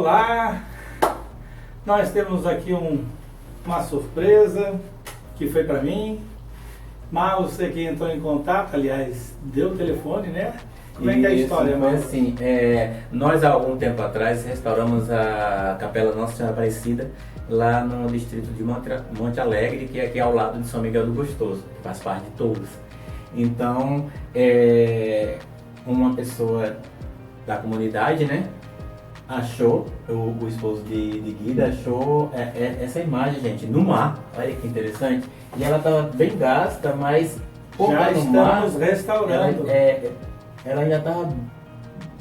Olá, nós temos aqui uma surpresa que foi para mim. Mas você que entrou em contato, aliás, deu o telefone, né? Como é que é a história, mas assim, nós há algum tempo atrás restauramos a Capela Nossa Senhora Aparecida lá no distrito de Monte Alegre, que é aqui ao lado de São Miguel do Gostoso, que faz parte de todos. Então, uma pessoa da comunidade, né, achou, o esposo de Guida achou essa imagem, gente, no mar. Olha que interessante. E ela estava bem gasta, mas já estamos restaurando. Ela ainda estava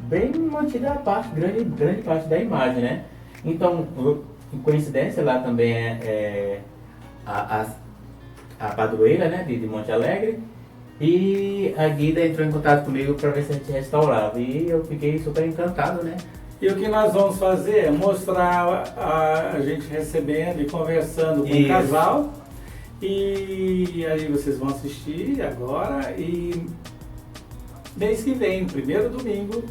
bem mantida a parte, grande parte da imagem, né? Então, coincidência, lá também a padroeira, né, de Monte Alegre. E a Guida entrou em contato comigo para ver se a gente restaurava. E eu fiquei super encantado, né? E o que nós vamos fazer é mostrar a gente recebendo e conversando com o casal. E aí vocês vão assistir agora e mês que vem, primeiro domingo,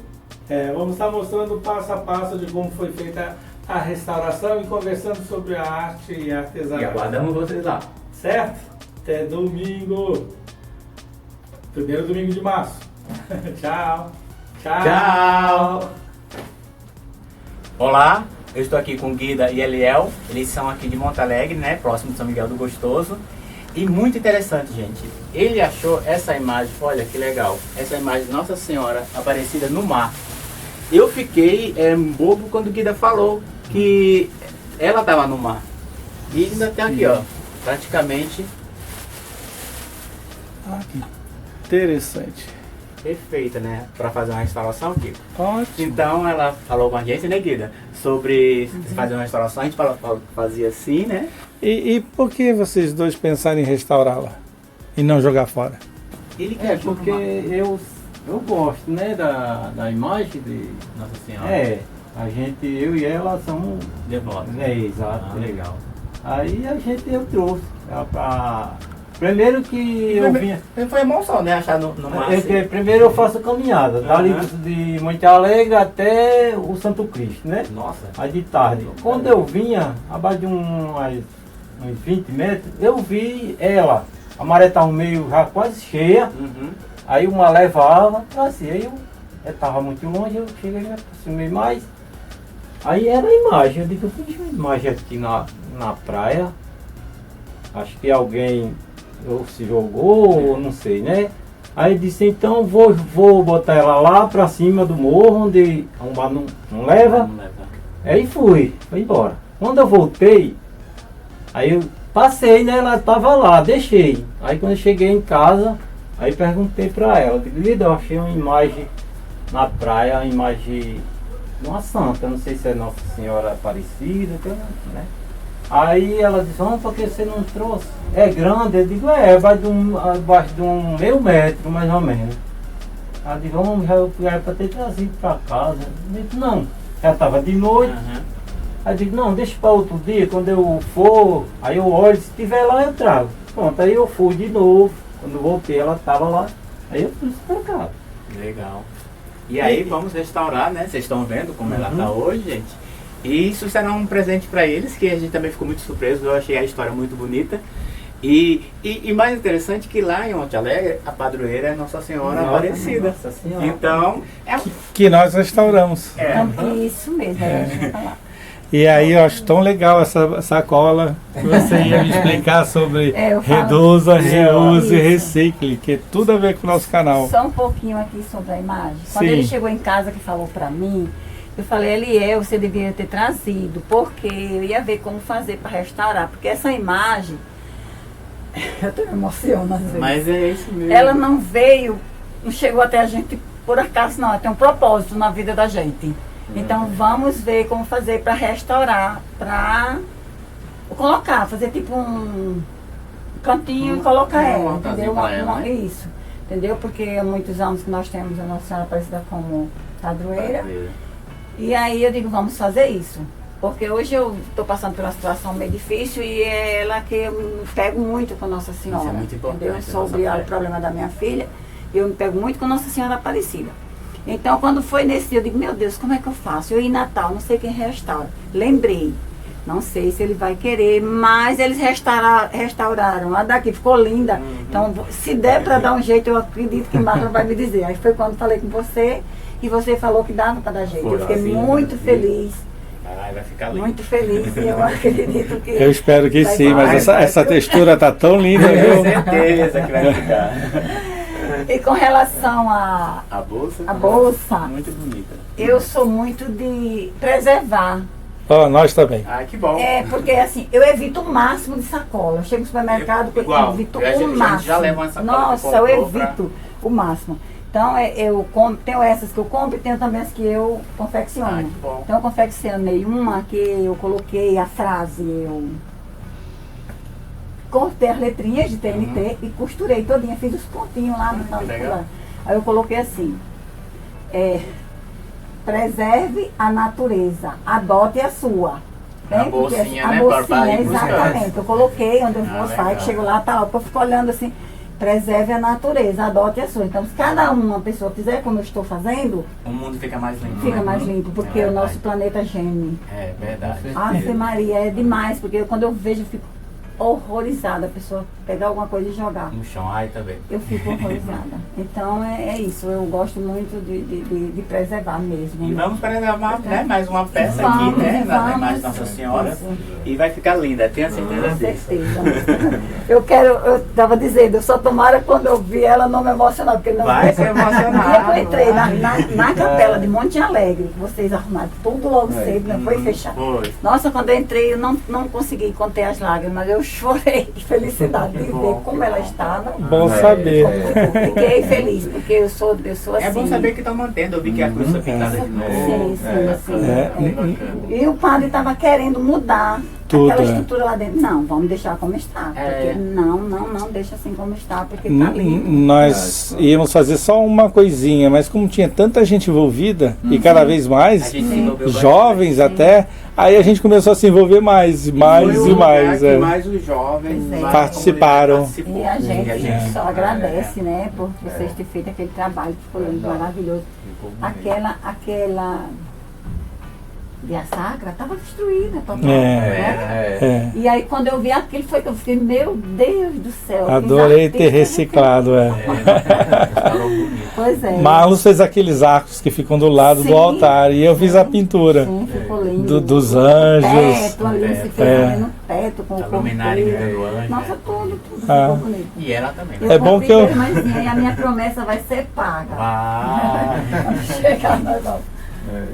vamos estar mostrando passo a passo de como foi feita a restauração e conversando sobre a arte e artesanato. E aguardamos vocês lá. Certo? Até domingo. Primeiro domingo de março. Tchau. Tchau. Tchau. Olá, eu estou aqui com Guida e Eliel. Eles são aqui de Monte Alegre, né? Próximo de São Miguel do Gostoso. E muito interessante, gente. Ele achou essa imagem, olha que legal. Essa imagem de Nossa Senhora Aparecida no mar. Eu fiquei bobo quando Guida falou que ela estava no mar. E ainda tem aqui, ó, praticamente. Que interessante. Perfeita, né? Para fazer uma restauração, Kiko. Ótimo. Então ela falou com a gente, né, Guida? Sobre fazer uma restauração, a gente fazia assim, né? E por que vocês dois pensaram em restaurá-la e não jogar fora? Ele quer porque eu gosto, né, da imagem de Nossa Senhora. Eu e ela somos devotos. Exato. Legal. Aí eu trouxe pra... Primeiro que eu vinha... Foi emoção, né? Achar no mar. Primeiro eu faço a caminhada, dali de Monte Alegre até o Santo Cristo, né? Nossa. Aí de tarde. Quando eu vinha, abaixo de uns 20 metros, eu vi ela. A maré estava meio já quase cheia. Aí uma levava, assim, aí eu estava muito longe, eu cheguei me aproximei mais. Aí era a imagem, eu digo, eu fiz uma imagem aqui na praia. Acho que alguém ou se jogou, ou não sei, né? Aí disse, então vou botar ela lá pra cima do morro, onde a bar não leva. Aí fui embora. Quando eu voltei, aí eu passei, né? Ela tava lá, deixei. Aí quando eu cheguei em casa, aí perguntei pra ela, digo, Lida, eu achei uma imagem na praia, uma imagem de uma santa, não sei se é Nossa Senhora Aparecida, né? Aí ela disse, por que você não trouxe? É grande? Eu digo, abaixo de um meio metro, mais ou menos. Ela disse, já é para ter trazido para casa. Eu disse, não, já estava de noite. Aí eu digo, não, deixa para outro dia, quando eu for, aí eu olho, se tiver lá eu trago. Pronto, aí eu fui de novo, quando eu voltei ela estava lá, aí eu trouxe para cá. Legal. E aí vamos restaurar, né? Vocês estão vendo como ela está hoje, gente. E isso será um presente para eles, que a gente também ficou muito surpreso. Eu achei a história muito bonita. E mais interessante que lá em Monte Alegre, a padroeira é Nossa Senhora Aparecida. Nossa Senhora. Então, que nós restauramos. Isso mesmo, a gente vai falar. E aí eu acho tão legal essa sacola que você ia me explicar sobre reduza, reuse e recicle, que é tudo a ver com o nosso canal. Só um pouquinho aqui sobre a imagem. Quando ele chegou em casa que falou pra mim, eu falei, Eliel, você deveria ter trazido, porque eu ia ver como fazer para restaurar, porque essa imagem, eu tô me emocionando às vezes. Mas é isso mesmo. Ela não veio, não chegou até a gente por acaso, não, ela tem um propósito na vida da gente. Então vamos ver como fazer para restaurar, para colocar, fazer tipo um cantinho e colocar ela, entendeu? Isso, entendeu? Porque há muitos anos que nós temos a Nossa Senhora Aparecida como padroeira. E aí eu digo, vamos fazer isso. Porque hoje eu estou passando por uma situação meio difícil e é ela que eu me pego muito com Nossa Senhora. Isso é muito importante. Entendeu? Sobre o problema da minha filha, eu me pego muito com Nossa Senhora Aparecida. Então, quando foi nesse dia, eu digo, meu Deus, como é que eu faço? Eu em Natal, não sei quem restaura. Lembrei. Não sei se ele vai querer, mas eles restauraram. A daqui ficou linda. Então, se der para dar um jeito, eu acredito que Marlon vai me dizer. Aí foi quando falei com você e você falou que dava para dar jeito. Eu fiquei muito feliz. Vai ficar lindo. Muito feliz e eu acredito que... Eu espero que sim, mas essa textura tá tão linda, Tenho viu? certeza que vai ficar. E com relação A bolsa? à bolsa, Muito bonita. eu sou muito de preservar. Ó, nós também. Ah, que bom. É, porque assim, eu evito o máximo de sacola. Eu chego no supermercado, eu Igual. evito A gente o máximo. já leva uma sacola que Nossa, eu comprou evito o máximo. Então, tenho essas que eu compro e tenho também as que eu confecciono. Ah, que bom. Então, eu confeccionei uma que eu coloquei a frase, eu cortei as letrinhas de TNT e costurei todinha, fiz os pontinhos lá no tal. legal. Aí eu coloquei assim, preserve a natureza, adote a sua. A Porque bolsinha, a né, bolsinha, para ir buscar. exatamente. Eu coloquei onde eu vou legal. sair, que chego lá, tá lá, eu fico olhando assim, preserve a natureza, adote a sua. Então, se cada uma pessoa fizer como eu estou fazendo, O mundo fica mais limpo. fica né? mais limpo, porque É o nosso verdade. planeta geme. É verdade. Ave Maria, é demais, porque quando eu vejo, eu fico horrorizada a pessoa pegar alguma coisa e jogar. No chão, ai também. Eu fico horrorizada. Então é isso, eu gosto muito de preservar mesmo. E né? vamos preservar, né, mais uma peça Vamos, aqui, né, na vamos. imagem de Nossa Senhora. Isso. E vai ficar linda, tenho certeza Com disso. certeza. Eu estava dizendo, eu só tomara quando eu vi ela não me emocionar, porque não Vai se emocionar. No dia que eu entrei na capela de Monte Alegre, que vocês arrumaram tudo logo cedo, não foi fechado. Foi. Nossa, quando eu entrei, eu não consegui conter as lágrimas, eu chorei de felicidade de ver como ela estava. Bom saber. Fiquei feliz, porque eu sou assim. É bom saber que está mantendo, eu vi que a cruz foi pintada de novo. Sim. É. E o padre estava querendo mudar Tudo, aquela é. estrutura lá dentro. Não, vamos deixar como está. É. Porque não deixa assim como está, porque tá lindo. Nós íamos fazer só uma coisinha, mas como tinha tanta gente envolvida, e cada vez A mais, gente se envolveu jovens bastante. até, aí a gente começou a se envolver mais Foi e o mais. lugar que É. mais os jovens Pois é. mais Participaram. participou. E a gente só É. agradece, né, por vocês terem feito aquele trabalho que foi maravilhoso. Aquela Via Sacra estava destruída total. né? É. E aí quando eu vi aquilo foi que eu fiquei, meu Deus do céu. Adorei os ter artistas reciclado. É. Falou bonito. Pois é. Marlos fez aqueles arcos que ficam do lado Sim, do altar e eu fiz a sim, pintura Sim, ficou lindo. dos O anjos. teto ali, se fez É. ali no teto com A o luminária corteiro. do anjo. Nossa, tudo Ah. ficou bonito. E ela também. Eu Né? É bom comprei que eu- dele, mas e a minha promessa vai ser paga. Ah, Chegar nós vamos.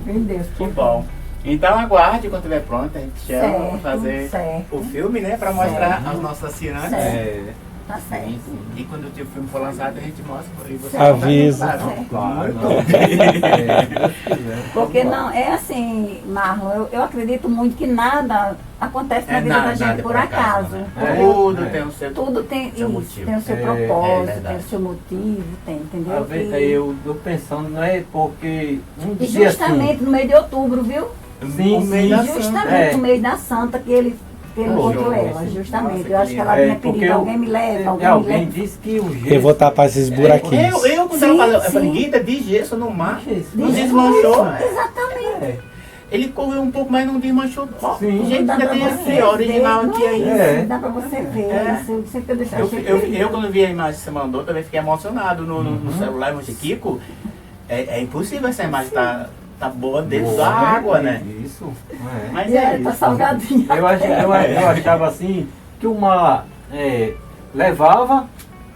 Meu Deus, que bom. Então aguarde quando estiver pronto, a gente chama Certo, pra fazer certo. o filme, né? Pra mostrar aos nossos assinantes. Certo. Tá certo. E quando o teu filme for lançado, a gente mostra e você Avisa. Claro. Porque não, é assim, Marlon, eu acredito muito que nada acontece na vida da gente por acaso. né? Porque Tudo tem o seu. tudo tem Seu isso, motivo. tem o seu É propósito, verdade. tem o seu motivo, entendeu? Às vezes E- eu tô pensando, não é porque um E dia justamente no mês de outubro, viu? Sim, O mês sim. da Justamente É. no mês da Santa que ele encontrou Nossa, ela, justamente. nossa, Eu acho que ela É, tinha porque pedido, alguém me leva, alguém me alguém leva. disse que o gesso... Eu vou tapar esses buraquinhos. Eu quando Sim, ela falou, eu falei, sim. Guida, de gesso no mar. Não Isso, desmanchou. Exatamente. É. Ele correu um pouco, mas não desmanchou. Ó, Sim. gente, Dá ainda pra tem você aqui, ó, original ver, aqui não, ainda. É. Dá pra você ver. É. Isso, sempre que eu deixar Eu quando vi a imagem que você mandou, também fiquei emocionado no celular, eu falei, Kiko, é impossível essa imagem tá boa dentro da água, né? Isso. É. Mas E é ela tá isso. salgadinha. Eu achava assim que o mar levava,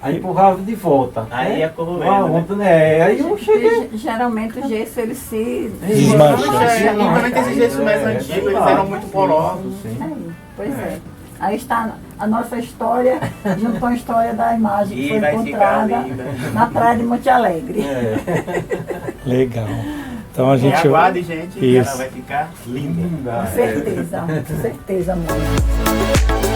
aí empurrava de volta. Aí né? ia corroendo, Ah, né? volta, né? Aí eu cheguei. Porque geralmente o gesso ele se Desmancha. E também tem esses gessos mais antigos, eles eram muito porosos. Aí, pois é. Aí está a nossa história, junto com a história da imagem que E foi vai ficar encontrada linda. na praia de Monte Alegre. Legal. Então a E gente. aguarde, gente, que Isso. ela vai ficar linda. Com certeza, amor.